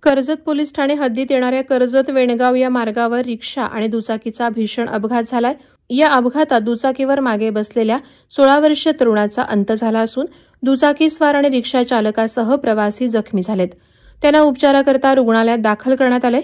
Karjat police Thane हद्दीत येणाऱ्या कर्जत वेणगाव या मार्गावर रिक्षा आणि दुचाकीचा भीषण अपघात झालाय। या अपघातात दुचाकीवर मागे बसलेल्या 16 वर्षीय तरुणाचा अंत झाला असून दुचाकीस्वार आणि रिक्षा चालकासह प्रवासी जखमी झालेत। त्यांना उपचाराकरता रुग्णालयात दाखल करण्यात आले।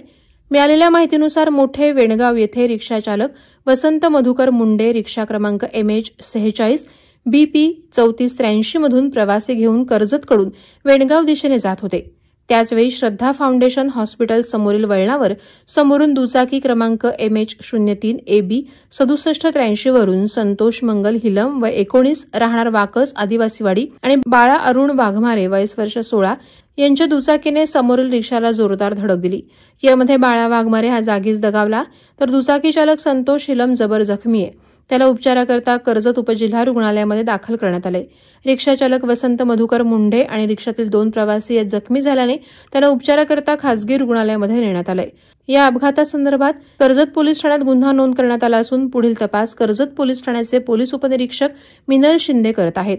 मिळालेल्या माहितीनुसार मोठे वेणगाव येथे रिक्षा चालक वसंत मधुकर मुंडे रिक्षा क्रमांक MH46 BP 3483 मधून प्रवासी घेऊन कर्जतकडून वेणगाव दिशेने जात होते। त्याचवेळी श्रद्धा फाउंडेशन हॉस्पिटल समोरील वळणावर समोरून दुचाकी क्रमांक MH03 AB 6783 वरून संतोष मंगल हिलम वय 19 राहणार वाकस आदिवासीवाडी आणि बाळा अरुण वाघमारे वयस वर्ष 16 यांच्या दुचाकीने समोरील रिक्षाला जोरदार धडक दिली। यामध्ये बाळा वाघमारे हा जागीच दगावला तर दुचाकी चालक संतोष हिलम जबर जखमी आहे। त्याला उपचाराकरता कर्जत उपजिल्हा रुग्णालयामध्ये दाखल करण्यात आले। रिक्षा चालक वसंत मधुकर मुंडे आणि रिक्षातील 2 प्रवासी यात जखमी झाल्याने त्यांना उपचाराकरता खासगी रुग्णालयामध्ये नेण्यात आले। या अपघातासंदर्भात कर्जत पोलीस ठाण्यात गुन्हा नोंद करण्यात आला असून पुढील तपास कर्जत पोलीस ठाण्याचे पोलीस उपनिरीक्षक मिनल शिंदे करत आहेत।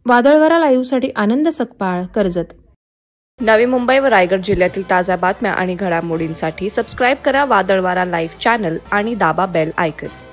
वादळवारा लाईव्हसाठी आनंद सकपाळ, कर्जत। नवी मुंबई व रायगड जिल्ह्यातील ताज्या बातम्या आणि घडामोडींसाठी सबस्क्राईब करा वादळवारा लाईव्ह चॅनल आणि दाबा बेल आयकॉन।